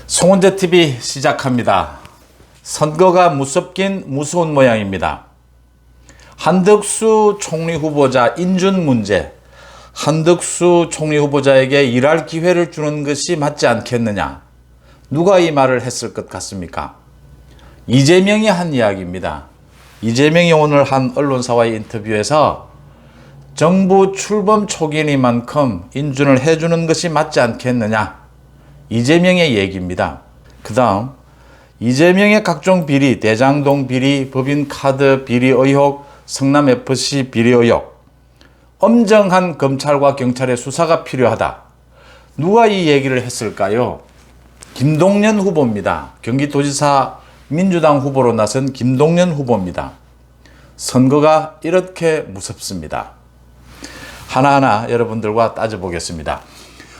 송원재 TV 시작합니다. 선거가 무섭긴 무서운 모양입니다. 한덕수 총리 후보자 인준 문제, 한덕수 총리 후보자에게 일할 기회를 주는 것이 맞지 않겠느냐. 누가 이 말을 했을 것 같습니까? 이재명이 한 이야기입니다. 이재명이 오늘 한 언론사와의 인터뷰에서 정부 출범 초기니만큼 인준을 해주는 것이 맞지 않겠느냐. 이재명의 얘기입니다. 그 다음 이재명의 각종 비리, 대장동 비리, 법인카드 비리 의혹, 성남FC 비리 의혹, 엄정한 검찰과 경찰의 수사가 필요하다. 누가 이 얘기를 했을까요? 김동연 후보입니다. 경기도지사 민주당 후보로 나선 김동연 후보입니다. 선거가 이렇게 무섭습니다. 하나하나 여러분들과 따져보겠습니다.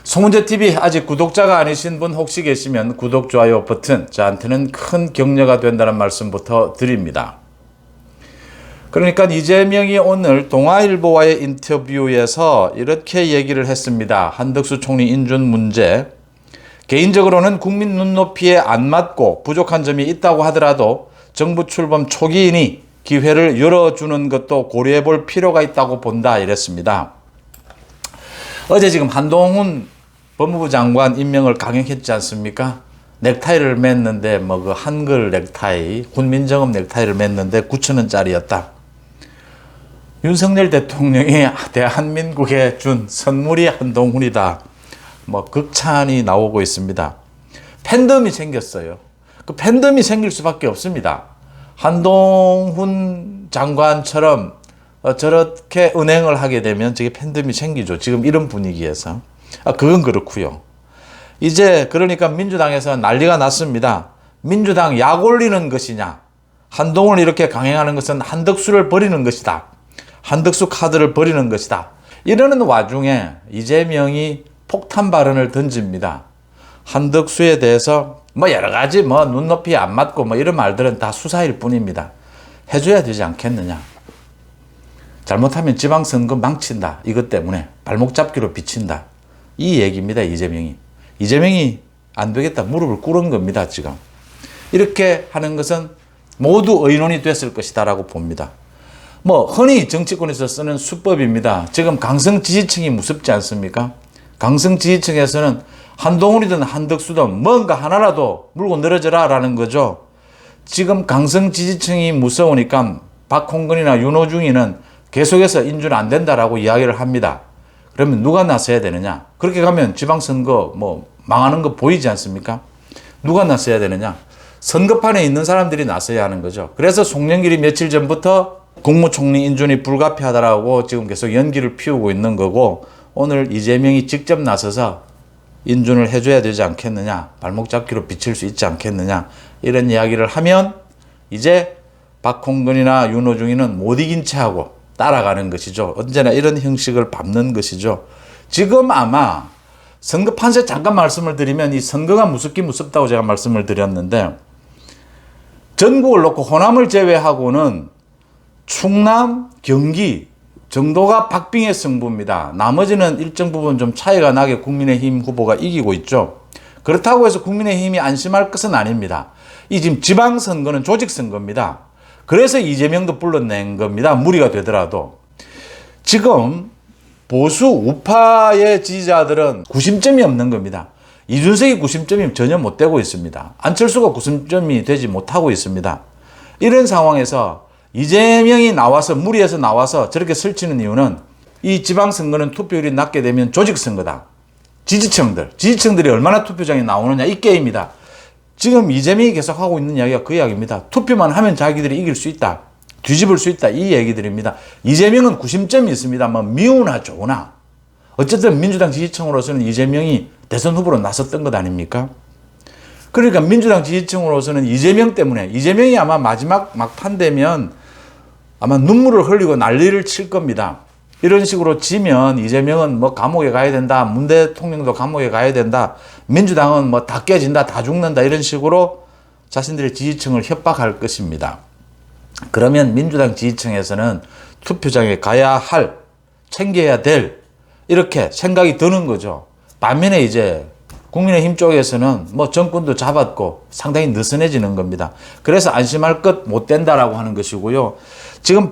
송원재TV 아직 구독자가 아니신 분 혹시 계시면 구독, 좋아요 버튼 저한테는 큰 격려가 된다는 말씀부터 드립니다. 그러니까 이재명이 오늘 동아일보와의 인터뷰에서 이렇게 얘기를 했습니다. 한덕수 총리 인준 문제, 개인적으로는 국민 눈높이에 안 맞고 부족한 점이 있다고 하더라도 정부 출범 초기이니 기회를 열어주는 것도 고려해 볼 필요가 있다고 본다 이랬습니다. 어제 지금 한동훈 법무부 장관 임명을 강행했지 않습니까? 넥타이를 맸는데 그 한글 넥타이, 군민정음 넥타이를 맸는데 9,000원짜리였다. 윤석열 대통령이 대한민국에 준 선물이 한동훈이다. 극찬이 나오고 있습니다. 팬덤이 생겼어요. 그 팬덤이 생길 수밖에 없습니다. 한동훈 장관처럼 저렇게 은행을 하게 되면 저게 팬덤이 생기죠. 지금 이런 분위기에서. 그건 그렇고요. 이제 그러니까 민주당에서 난리가 났습니다. 민주당 약 올리는 것이냐. 한동훈을 이렇게 강행하는 것은 한덕수를 버리는 것이다. 한덕수 카드를 버리는 것이다. 이러는 와중에 이재명이 폭탄 발언을 던집니다. 한덕수에 대해서 여러 가지 눈높이에 안 맞고 이런 말들은 다 수사일 뿐입니다. 해줘야 되지 않겠느냐. 잘못하면 지방선거 망친다. 이것 때문에 발목 잡기로 비친다. 이 얘기입니다. 이재명이 안 되겠다. 무릎을 꿇은 겁니다. 지금. 이렇게 하는 것은 모두 의논이 됐을 것이다 라고 봅니다. 흔히 정치권에서 쓰는 수법입니다. 지금 강성 지지층이 무섭지 않습니까? 강성 지지층에서는 한동훈이든 한덕수든 뭔가 하나라도 물고 늘어져라 라는 거죠. 지금 강성 지지층이 무서우니까 박홍근이나 윤호중이는 계속해서 인준 안 된다라고 이야기를 합니다. 그러면 누가 나서야 되느냐? 그렇게 가면 지방선거 망하는 거 보이지 않습니까? 누가 나서야 되느냐? 선거판에 있는 사람들이 나서야 하는 거죠. 그래서 송영길이 며칠 전부터 국무총리 인준이 불가피하다라고 지금 계속 연기를 피우고 있는 거고, 오늘 이재명이 직접 나서서 인준을 해줘야 되지 않겠느냐, 발목 잡기로 비칠 수 있지 않겠느냐, 이런 이야기를 하면 이제 박홍근이나 윤호중이는 못 이긴 채하고 따라가는 것이죠. 언제나 이런 형식을 밟는 것이죠. 지금 아마 선거 판세 잠깐 말씀을 드리면, 이 선거가 무섭긴 무섭다고 제가 말씀을 드렸는데, 전국을 놓고 호남을 제외하고는 충남, 경기 정도가 박빙의 승부입니다. 나머지는 일정 부분 좀 차이가 나게 국민의힘 후보가 이기고 있죠. 그렇다고 해서 국민의힘이 안심할 것은 아닙니다. 이 지금 지방선거는 조직선거입니다. 그래서 이재명도 불러낸 겁니다. 무리가 되더라도. 지금 보수 우파의 지지자들은 구심점이 없는 겁니다. 이준석이 구심점이 전혀 못 되고 있습니다. 안철수가 구심점이 되지 못하고 있습니다. 이런 상황에서 이재명이 나와서, 무리해서 나와서 저렇게 설치는 이유는, 이 지방선거는 투표율이 낮게 되면 조직선거다. 지지층들이 얼마나 투표장에 나오느냐, 이 게임이다. 지금 이재명이 계속 하고 있는 이야기가 그 이야기입니다. 투표만 하면 자기들이 이길 수 있다. 뒤집을 수 있다. 이 얘기들입니다. 이재명은 구심점이 있습니다. 미우나 좋으나. 어쨌든 민주당 지지층으로서는 이재명이 대선 후보로 나섰던 것 아닙니까? 그러니까 민주당 지지층으로서는 이재명 때문에, 이재명이 아마 마지막 막판 되면 아마 눈물을 흘리고 난리를 칠 겁니다. 이런 식으로 지면 이재명은 감옥에 가야 된다. 문 대통령도 감옥에 가야 된다. 민주당은 다 깨진다. 다 죽는다. 이런 식으로 자신들의 지지층을 협박할 것입니다. 그러면 민주당 지지층에서는 투표장에 가야 할, 챙겨야 될, 이렇게 생각이 드는 거죠. 반면에 이제 국민의힘 쪽에서는 뭐 정권도 잡았고 상당히 느슨해지는 겁니다. 그래서 안심할 것 못 된다라고 하는 것이고요. 지금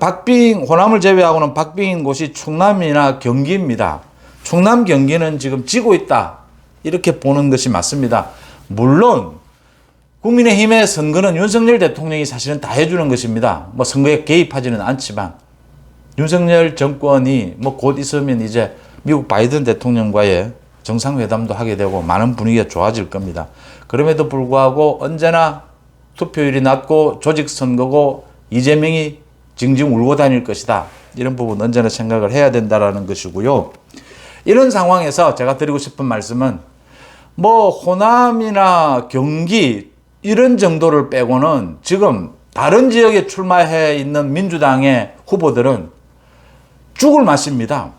호남을 제외하고는 박빙인 곳이 충남이나 경기입니다. 충남 경기는 지금 지고 있다, 이렇게 보는 것이 맞습니다. 물론 국민의힘의 선거는 윤석열 대통령이 사실은 다 해주는 것입니다. 뭐 선거에 개입하지는 않지만 윤석열 정권이 뭐 곧 있으면 이제 미국 바이든 대통령과의 정상회담도 하게 되고 많은 분위기가 좋아질 겁니다. 그럼에도 불구하고 언제나 투표율이 낮고 조직선거고 이재명이 징징 울고 다닐 것이다, 이런 부분 언제나 생각을 해야 된다라는 것이고요. 이런 상황에서 제가 드리고 싶은 말씀은 뭐 호남이나 경기 이런 정도를 빼고는 지금 다른 지역에 출마해 있는 민주당의 후보들은 죽을 맛입니다.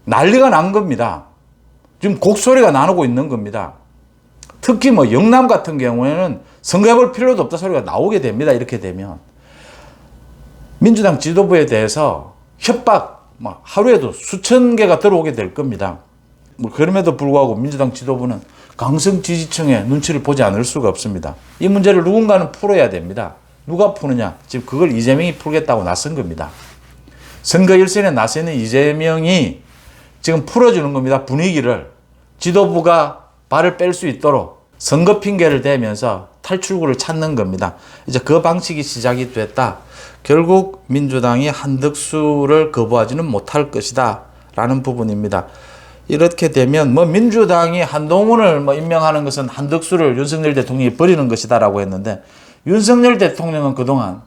난리가 난 겁니다. 지금 곡소리가 나누고 있는 겁니다. 특히 뭐 영남 같은 경우에는 선거해볼 필요도 없다 소리가 나오게 됩니다. 이렇게 되면 민주당 지도부에 대해서 협박 하루에도 수천 개가 들어오게 될 겁니다. 뭐 그럼에도 불구하고 민주당 지도부는 강성 지지층의 눈치를 보지 않을 수가 없습니다. 이 문제를 누군가는 풀어야 됩니다. 누가 푸느냐? 지금 그걸 이재명이 풀겠다고 나선 겁니다. 선거 일선에 나서는 이재명이 지금 풀어주는 겁니다. 분위기를. 지도부가 발을 뺄 수 있도록 선거 핑계를 대면서 탈출구를 찾는 겁니다. 이제 그 방식이 시작이 됐다. 결국 민주당이 한덕수를 거부하지는 못할 것이다 라는 부분입니다. 이렇게 되면 뭐 민주당이 한동훈을 뭐 임명하는 것은 한덕수를 윤석열 대통령이 버리는 것이다 라고 했는데, 윤석열 대통령은 그동안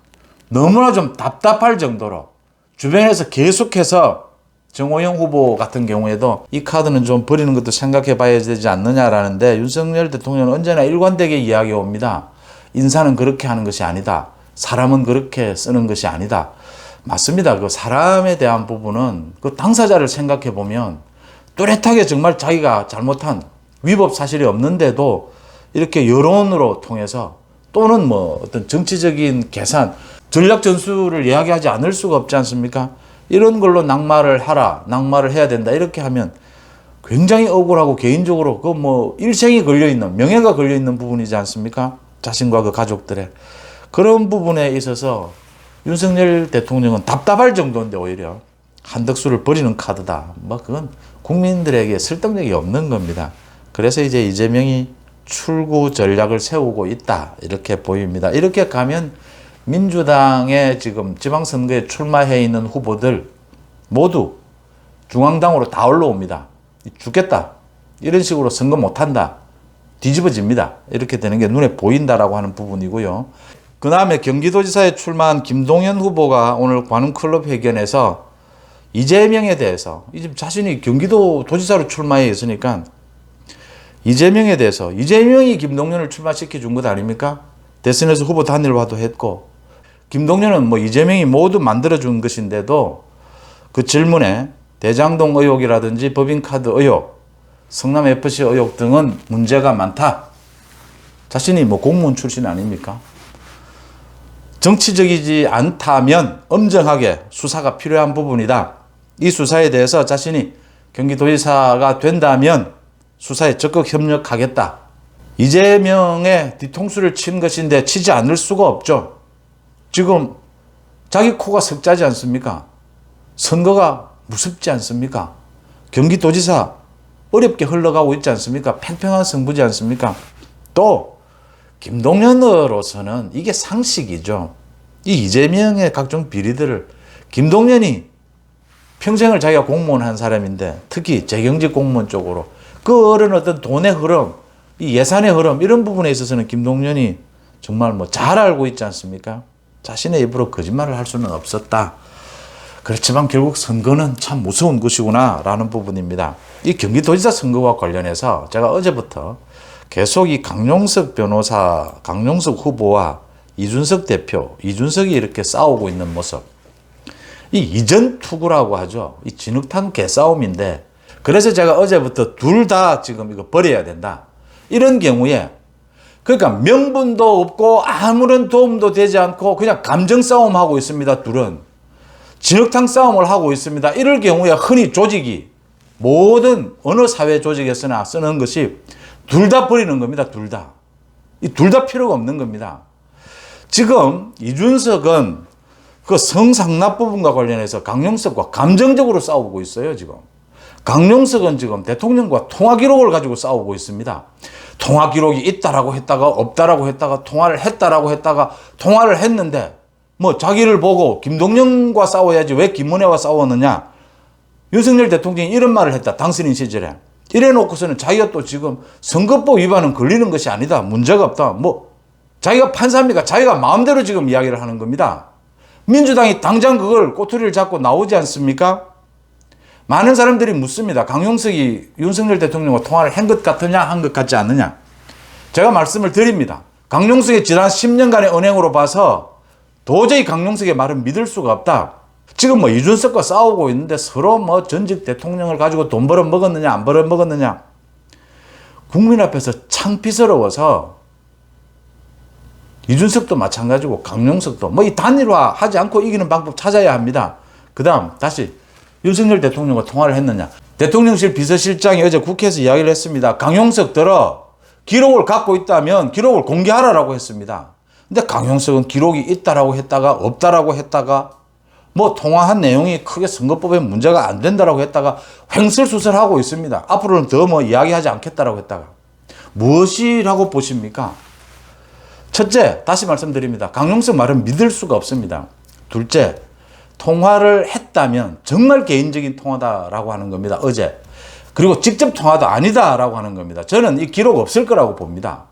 너무나 좀 답답할 정도로 주변에서 계속해서 정호영 후보 같은 경우에도 이 카드는 좀 버리는 것도 생각해 봐야 되지 않느냐라는데, 윤석열 대통령은 언제나 일관되게 이야기해 옵니다. 인사는 그렇게 하는 것이 아니다. 사람은 그렇게 쓰는 것이 아니다. 맞습니다. 그 사람에 대한 부분은 그 당사자를 생각해 보면 뚜렷하게 정말 자기가 잘못한 위법 사실이 없는데도 이렇게 여론으로 통해서 또는 뭐 어떤 정치적인 계산, 전략 전술을 이야기하지 않을 수가 없지 않습니까? 이런 걸로 낙마를 해야 된다, 이렇게 하면 굉장히 억울하고 개인적으로 그 뭐 일생이 걸려있는, 명예가 걸려있는 부분이지 않습니까? 자신과 그 가족들의. 그런 부분에 있어서 윤석열 대통령은 답답할 정도인데 오히려 한덕수를 버리는 카드다. 뭐 그건 국민들에게 설득력이 없는 겁니다. 그래서 이제 이재명이 출구 전략을 세우고 있다, 이렇게 보입니다. 이렇게 가면 민주당의 지금 지방선거에 출마해 있는 후보들 모두 중앙당으로 다 올라옵니다. 죽겠다, 이런 식으로 선거 못한다, 뒤집어집니다. 이렇게 되는 게 눈에 보인다라고 하는 부분이고요. 그 다음에 경기도지사에 출마한 김동연 후보가 오늘 관훈클럽 회견에서 이재명에 대해서, 이제 자신이 경기도 도지사로 출마해 있으니까 이재명에 대해서, 이재명이 김동연을 출마시켜 준 것 아닙니까? 대선에서 후보 단일화도 했고, 김동연은 뭐 이재명이 모두 만들어준 것인데도 그 질문에 대장동 의혹이라든지 법인카드 의혹, 성남FC 의혹 등은 문제가 많다. 자신이 뭐 공무원 출신 아닙니까? 정치적이지 않다면 엄정하게 수사가 필요한 부분이다. 이 수사에 대해서 자신이 경기도지사가 된다면 수사에 적극 협력하겠다. 이재명의 뒤통수를 친 것인데 치지 않을 수가 없죠. 지금 자기 코가 석자지 않습니까? 선거가 무섭지 않습니까? 경기도지사 어렵게 흘러가고 있지 않습니까? 팽팽한 승부지 않습니까? 또 김동연으로서는 이게 상식이죠. 이 이재명의 각종 비리들을, 김동연이 평생을 자기가 공무원 한 사람인데 특히 재경직 공무원 쪽으로 그 어떤 돈의 흐름, 이 예산의 흐름, 이런 부분에 있어서는 김동연이 정말 뭐 잘 알고 있지 않습니까? 자신의 입으로 거짓말을 할 수는 없었다. 그렇지만 결국 선거는 참 무서운 것이구나 라는 부분입니다. 이 경기도지사 선거와 관련해서 제가 어제부터 계속 이 강용석 후보와 이준석 대표, 이준석이 이렇게 싸우고 있는 모습, 이 이전 투구라고 하죠. 이 진흙탕 개싸움인데, 그래서 제가 어제부터 둘 다 지금 이거 버려야 된다. 이런 경우에 그러니까 명분도 없고 아무런 도움도 되지 않고 그냥 감정 싸움하고 있습니다. 둘은 진흙탕 싸움을 하고 있습니다. 이럴 경우에 흔히 조직이 모든 어느 사회 조직에서나 쓰는 것이 둘 다 버리는 겁니다. 둘 다. 이 둘 다 필요가 없는 겁니다. 지금 이준석은 그 성상납 부분과 관련해서 강용석과 감정적으로 싸우고 있어요, 지금. 강용석은 지금 대통령과 통화 기록을 가지고 싸우고 있습니다. 통화 기록이 있다라고 했다가 없다라고 했다가 통화를 했다라고 했다가 통화를 했는데 뭐 자기를 보고 김동연과 싸워야지 왜 김문혜와 싸웠느냐. 윤석열 대통령이 이런 말을 했다. 당선인 시절에. 이래 놓고서는 자기가 또 지금 선거법 위반은 걸리는 것이 아니다. 문제가 없다. 뭐 자기가 판사입니까? 자기가 마음대로 지금 이야기를 하는 겁니다. 민주당이 당장 그걸 꼬투리를 잡고 나오지 않습니까? 많은 사람들이 묻습니다. 강용석이 윤석열 대통령과 통화를 한 것 같으냐 한 것 같지 않느냐. 제가 말씀을 드립니다. 강용석의 지난 10년간의 은행으로 봐서 도저히 강용석의 말은 믿을 수가 없다. 지금 뭐 이준석과 싸우고 있는데 서로 뭐 전직 대통령을 가지고 돈 벌어 먹었느냐 안 벌어 먹었느냐. 국민 앞에서 창피스러워서 이준석도 마찬가지고 강용석도 뭐 이 단일화 하지 않고 이기는 방법 찾아야 합니다. 그 다음 다시 윤석열 대통령과 통화를 했느냐. 대통령실 비서실장이 어제 국회에서 이야기를 했습니다. 강용석 들어 기록을 갖고 있다면 기록을 공개하라라고 했습니다. 근데 강용석은 기록이 있다라고 했다가 없다라고 했다가 뭐 통화한 내용이 크게 선거법에 문제가 안 된다라고 했다가 횡설수설하고 있습니다. 앞으로는 더 뭐 이야기하지 않겠다라고 했다가 무엇이라고 보십니까? 첫째, 다시 말씀드립니다. 강용석 말은 믿을 수가 없습니다. 둘째, 통화를 했다면 정말 개인적인 통화다라고 하는 겁니다. 어제. 그리고 직접 통화도 아니다라고 하는 겁니다. 저는 이 기록 없을 거라고 봅니다.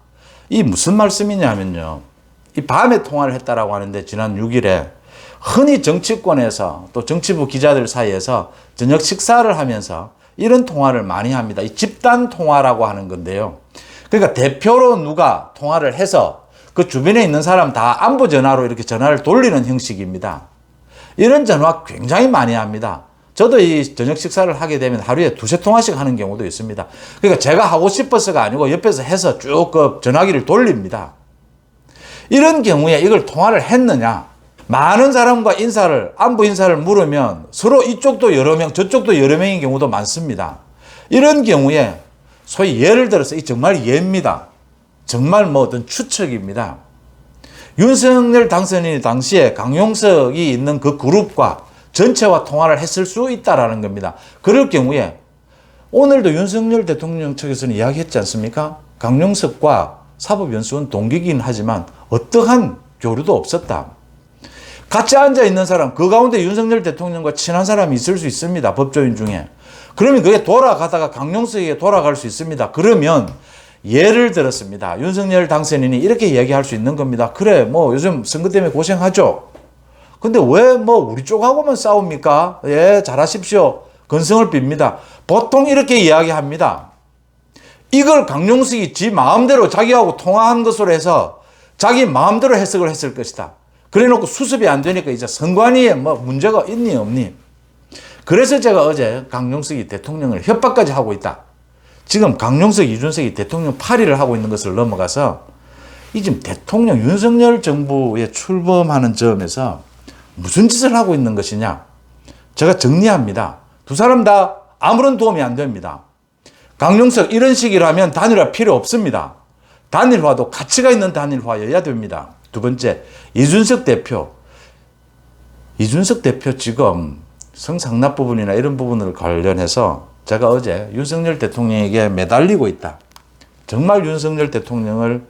이 무슨 말씀이냐면요. 이 밤에 통화를 했다라고 하는데 지난 6일에 흔히 정치권에서 또 정치부 기자들 사이에서 저녁 식사를 하면서 이런 통화를 많이 합니다. 이 집단 통화라고 하는 건데요. 그러니까 대표로 누가 통화를 해서 그 주변에 있는 사람 다 안부 전화로 이렇게 전화를 돌리는 형식입니다. 이런 전화 굉장히 많이 합니다. 저도 이 저녁 식사를 하게 되면 하루에 2~3통화씩 하는 경우도 있습니다. 그러니까 제가 하고 싶어서가 아니고 옆에서 해서 쭉 그 전화기를 돌립니다. 이런 경우에 이걸 통화를 했느냐. 많은 사람과 안부 인사를 물으면 서로 이쪽도 여러 명, 저쪽도 여러 명인 경우도 많습니다. 이런 경우에 소위 예를 들어서 이 정말 예입니다. 정말 뭐 어떤 추측입니다. 윤석열 당선인이 당시에 강용석이 있는 그 그룹과 전체와 통화를 했을 수 있다라는 겁니다. 그럴 경우에 오늘도 윤석열 대통령 측에서는 이야기했지 않습니까? 강용석과 사법연수원 동기이긴 하지만 어떠한 교류도 없었다. 같이 앉아있는 사람, 그 가운데 윤석열 대통령과 친한 사람이 있을 수 있습니다. 법조인 중에. 그러면 그게 돌아가다가 강용석에게 돌아갈 수 있습니다. 그러면 예를 들었습니다. 윤석열 당선인이 이렇게 얘기할 수 있는 겁니다. 그래, 뭐 요즘 선거 때문에 고생하죠. 근데 왜 뭐 우리 쪽하고만 싸웁니까? 예, 잘하십시오. 건성을 빕니다. 보통 이렇게 이야기합니다. 이걸 강용석이 지 마음대로 자기하고 통화한 것으로 해서 자기 마음대로 해석을 했을 것이다. 그래 놓고 수습이 안 되니까 이제 선관위에 뭐 문제가 있니 없니. 그래서 제가 어제 강용석이 대통령을 협박까지 하고 있다. 지금 강용석, 이준석이 대통령 파리를 하고 있는 것을 넘어가서 이 지금 대통령 윤석열 정부에 출범하는 점에서 무슨 짓을 하고 있는 것이냐. 제가 정리합니다. 두 사람 다 아무런 도움이 안 됩니다. 강용석 이런 식이라면 단일화 필요 없습니다. 단일화도 가치가 있는 단일화여야 됩니다. 두 번째, 이준석 대표 지금 성상납 부분이나 이런 부분을 관련해서 제가 어제 윤석열 대통령에게 매달리고 있다. 정말 윤석열 대통령을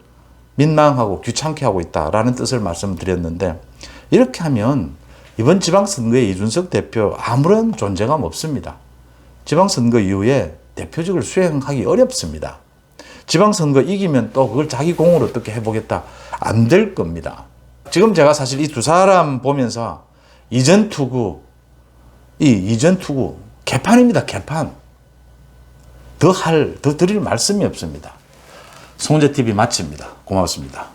민망하고 귀찮게 하고 있다라는 뜻을 말씀드렸는데 이렇게 하면 이번 지방선거에 이준석 대표 아무런 존재감 없습니다. 지방선거 이후에 대표직을 수행하기 어렵습니다. 지방선거 이기면 또 그걸 자기 공으로 어떻게 해보겠다. 안 될 겁니다. 지금 제가 사실 이 두 사람 보면서 이전 투구 개판입니다. 개판. 더 드릴 말씀이 없습니다. 송재TV 마칩니다. 고맙습니다.